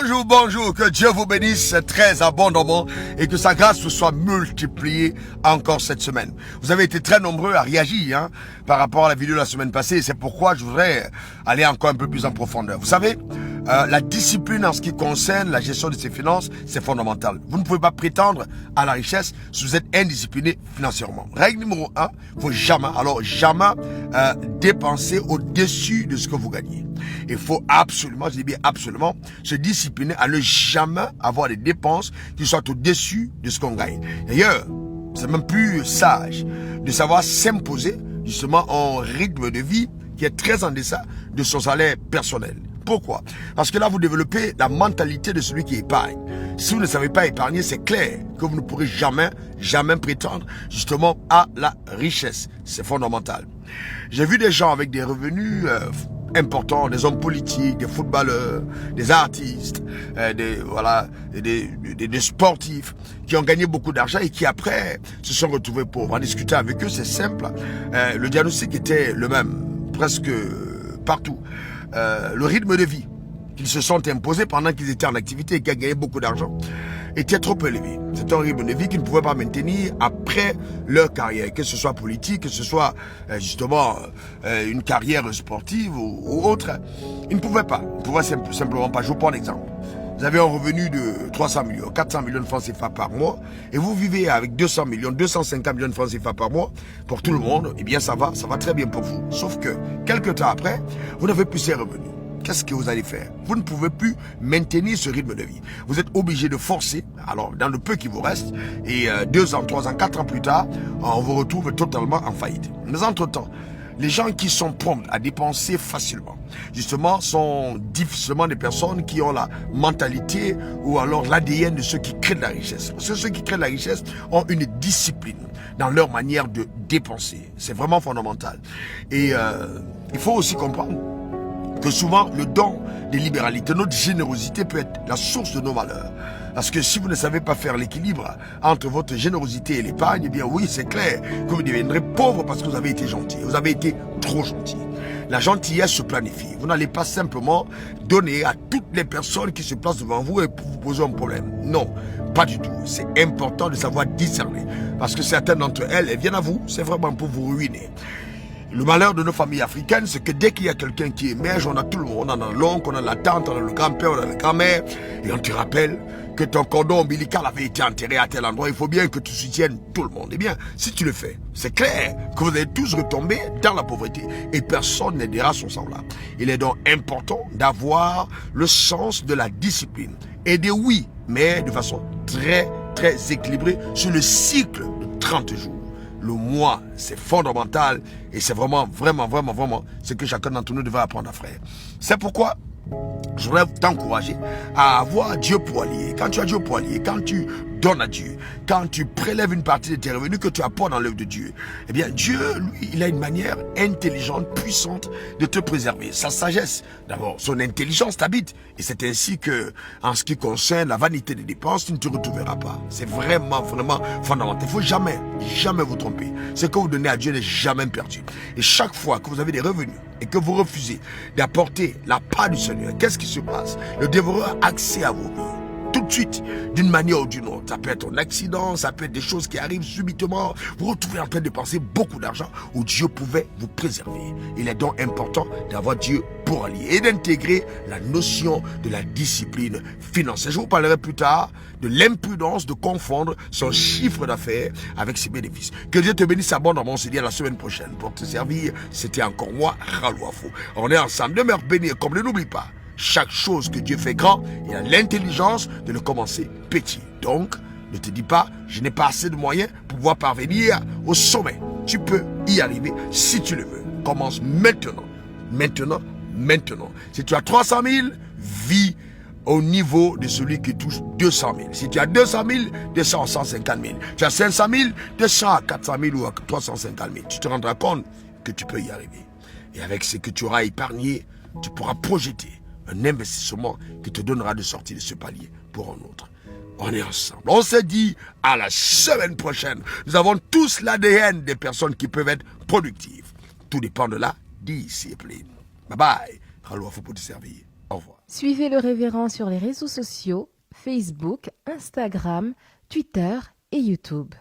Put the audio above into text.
Bonjour, bonjour, que Dieu vous bénisse très abondamment et que sa grâce vous soit multipliée encore cette semaine. Vous avez été très nombreux à réagir par rapport à la vidéo de la semaine passée et c'est pourquoi je voudrais aller encore un peu plus en profondeur. Vous savez, la discipline en ce qui concerne la gestion de ses finances, c'est fondamental. Vous ne pouvez pas prétendre à la richesse si vous êtes indiscipliné financièrement. Règle numéro 1, faut jamais dépenser au-dessus de ce que vous gagnez. Il faut absolument, je dis bien absolument, se discipliner à ne jamais avoir des dépenses qui soient au-dessus de ce qu'on gagne. D'ailleurs, c'est même plus sage de savoir s'imposer justement un rythme de vie qui est très en deçà de son salaire personnel. Pourquoi? Parce que là, vous développez la mentalité de celui qui épargne. Si vous ne savez pas épargner, c'est clair que vous ne pourrez jamais prétendre justement à la richesse. C'est fondamental. J'ai vu des gens avec des revenus importants, des hommes politiques, des footballeurs, des artistes, des sportifs qui ont gagné beaucoup d'argent et qui après se sont retrouvés pauvres. En discutant avec eux, c'est simple. Le diagnostic était le même, presque partout. Le rythme de vie qu'ils se sont imposés pendant qu'ils étaient en activité et qui a gagné beaucoup d'argent était trop élevé. C'est un rythme de vie qu'ils ne pouvaient pas maintenir après leur carrière, que ce soit politique, que ce soit justement une carrière sportive ou autre. Ils ne pouvaient pas. Ils ne pouvaient simplement pas. Je vous prends un exemple. Vous avez un revenu de 300 millions, 400 millions de francs CFA par mois et vous vivez avec 200 millions, 250 millions de francs CFA par mois pour tout le monde, eh bien ça va très bien pour vous. Sauf que quelques temps après, vous n'avez plus ces revenus. Qu'est-ce que vous allez faire? Vous ne pouvez plus maintenir ce rythme de vie. Vous êtes obligé de forcer, alors dans le peu qui vous reste, et 2 ans, 3 ans, 4 ans plus tard, on vous retrouve totalement en faillite. Mais entre-temps, les gens qui sont prompts à dépenser facilement, justement, sont difficilement des personnes qui ont la mentalité ou alors l'ADN de ceux qui créent de la richesse. Parce que ceux qui créent de la richesse ont une discipline dans leur manière de dépenser. C'est vraiment fondamental. Et il faut aussi comprendre que souvent, le don des libéralités, notre générosité peut être la source de nos malheurs. Parce que si vous ne savez pas faire l'équilibre entre votre générosité et l'épargne, eh bien oui, c'est clair que vous deviendrez pauvre parce que vous avez été gentil. Vous avez été trop gentil. La gentillesse se planifie. Vous n'allez pas simplement donner à toutes les personnes qui se placent devant vous et vous poser un problème. Non, pas du tout. C'est important de savoir discerner. Parce que certaines d'entre elles, elles viennent à vous, c'est vraiment pour vous ruiner. Le malheur de nos familles africaines, c'est que dès qu'il y a quelqu'un qui émerge, on a tout le monde. On a l'oncle, on a la tante, on a le grand-père, on a la grand-mère. Et on te rappelle que ton cordon ombilical avait été enterré à tel endroit. Il faut bien que tu soutiennes tout le monde. Eh bien, si tu le fais, c'est clair que vous allez tous retomber dans la pauvreté. Et personne n'aidera son semblable. Il est donc important d'avoir le sens de la discipline. Aider, oui, mais de façon très équilibrée sur le cycle de 30 jours. Le mois, c'est fondamental et c'est vraiment ce que chacun d'entre nous devrait apprendre à faire. C'est pourquoi je voudrais t'encourager à avoir Dieu pour allier. Quand tu as Dieu pour allier, quand tu donnes à Dieu, quand tu prélèves une partie de tes revenus que tu apportes dans l'œuvre de Dieu, eh bien Dieu, lui, il a une manière intelligente, puissante de te préserver. Sa sagesse, d'abord, son intelligence t'habite. Et c'est ainsi que, en ce qui concerne la vanité des dépenses, tu ne te retrouveras pas. C'est vraiment fondamental. Il ne faut jamais vous tromper. Ce que vous donnez à Dieu n'est jamais perdu. Et chaque fois que vous avez des revenus et que vous refusez d'apporter la part du Seigneur, qu'est-ce qui se passe? Le dévoreur a accès à vos vies. Tout de suite, d'une manière ou d'une autre. Ça peut être un accident, ça peut être des choses qui arrivent subitement. Vous vous retrouvez en train de dépenser beaucoup d'argent où Dieu pouvait vous préserver. Il est donc important d'avoir Dieu pour allier et d'intégrer la notion de la discipline financière. Je vous parlerai plus tard de l'imprudence de confondre son chiffre d'affaires avec ses bénéfices. Que Dieu te bénisse abondamment. On se dit à la semaine prochaine. Pour te servir, c'était encore moi, Ralouafou. On est ensemble. Demeure béni et comme n'oublie pas. Chaque chose que Dieu fait grand, il a l'intelligence de le commencer petit. Donc, ne te dis pas, je n'ai pas assez de moyens pour pouvoir parvenir au sommet. Tu peux y arriver si tu le veux. Commence maintenant. Si tu as 300 000, vis au niveau de celui qui touche 200 000. Si tu as 200 000, descends à 150 000. Tu as 500 000, descends à 400 000 ou à 350 000. Tu te rendras compte que tu peux y arriver. Et avec ce que tu auras épargné, tu pourras projeter un investissement qui te donnera de sortir de ce palier pour un autre. On est ensemble. On se dit à la semaine prochaine. Nous avons tous l'ADN des personnes qui peuvent être productives. Tout dépend de la discipline. Bye bye. Ralouafou pour te servir. Au revoir. Suivez le révérend sur les réseaux sociaux, Facebook, Instagram, Twitter et YouTube.